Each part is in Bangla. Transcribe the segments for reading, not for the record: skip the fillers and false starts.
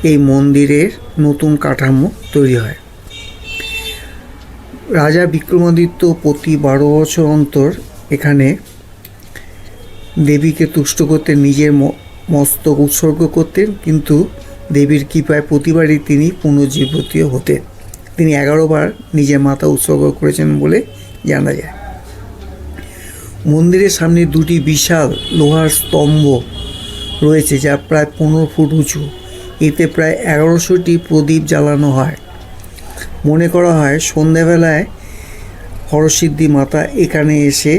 এই মন্দিরের নতুন কাঠামো তৈরি হয়। রাজা বিক্রমাদিত্য প্রতি 12 বছর অন্তর এখানে দেবীকে তুষ্ট করতে নিজের মস্তক উৎসর্গ করতেন, কিন্তু দেবীর কৃপায় প্রতিবারই তিনি পুনর্জীবিত হতেন। তিনি 11 বার নিজের মাথা উৎসর্গ করেছেন বলে জানা যায়। মন্দিরের সামনে দুটি বিশাল লোহার স্তম্ভ রয়েছে, যা প্রায় 15 ফুট উঁচু। এতে প্রায় 1100টি প্রদীপ জ্বালানো হয়। মনে করা হয় সন্ধ্যাবেলায় হরসিদ্ধি মাতা এখানে এসে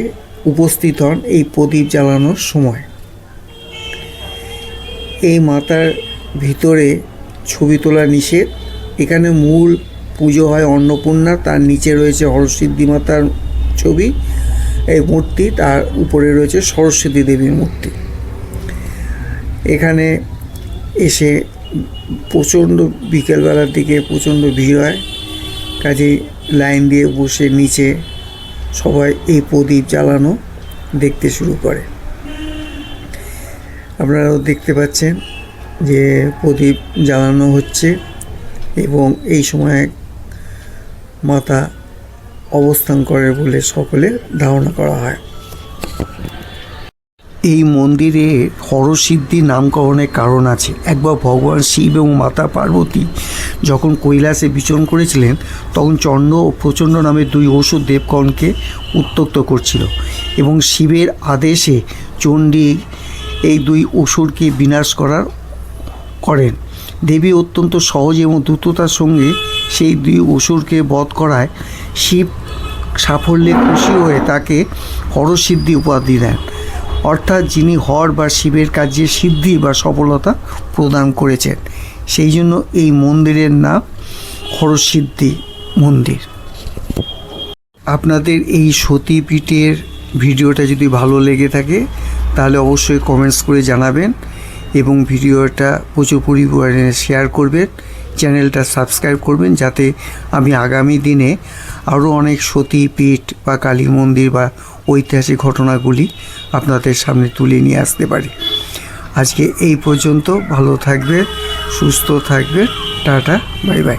উপস্থিত হন এই প্রদীপ জ্বালানোর সময়। এই মাতার ভিতরে ছবি তোলা নিষেধ। এখানে মূল পুজো হয় অন্নপূর্ণা, তার নিচে রয়েছে হরসিদ্ধি মাতার ছবি এই মূর্তি, তার উপরে রয়েছে সরস্বতী দেবীর মূর্তি। এখানে এসে প্রচণ্ড বিকেলবেলার দিকে প্রচণ্ড ভিড় হয়, কাজেই লাইন দিয়ে বসে নিচে সবাই এই প্রদীপ জ্বালানো দেখতে শুরু করে। আপনারাও দেখতে পাচ্ছেন যে প্রদীপ জ্বালানো হচ্ছে এবং এই সময় মাতা অবস্থান করে বলে সকলে ধারণা করা হয়। এই মন্দিরে হরসিদ্ধি নামকরণের কারণ আছে। একবার ভগবান শিব এবং মাতা পার্বতী যখন কৈলাসে বিচরণ করেছিলেন, তখন চণ্ড ও প্রচণ্ড নামে 2 অসুর দেবগণকে উত্ত্যক্ত করছিল এবং শিবের আদেশে চণ্ডী এই 2 অসুরকে বিনাশ করেন। দেবী অত্যন্ত সহজ এবং দ্রুততার সঙ্গে সেই 2 অসুরকে বধ করায় শিব সাফল্যে খুশি হয়ে তাকে হরসিদ্ধি উপাধি দেন, অর্থাৎ যিনি হর বা শিবের কাজে সিদ্ধি বা সফলতা প্রদান করেছেন। সেই জন্য এই মন্দিরের নাম হরসিদ্ধি মন্দির। আপনাদের এই সতীপীঠের ভিডিওটা যদি ভালো লেগে থাকে তাহলে অবশ্যই কমেন্টস করে জানাবেন এবং ভিডিওটা প্রচুর পরিমাণে শেয়ার করবেন, চ্যানেলটা সাবস্ক্রাইব করবেন, যাতে আমি আগামী দিনে আরও অনেক সতীপীঠ বা কালী মন্দির বা ঐতিহাসিক ঘটনাগুলি আপনাদের সামনে তুলে নিয়ে আসতে পারি। আজকে এই পর্যন্ত। ভালো থাকবেন, সুস্থ থাকবেন। Tata, bye bye.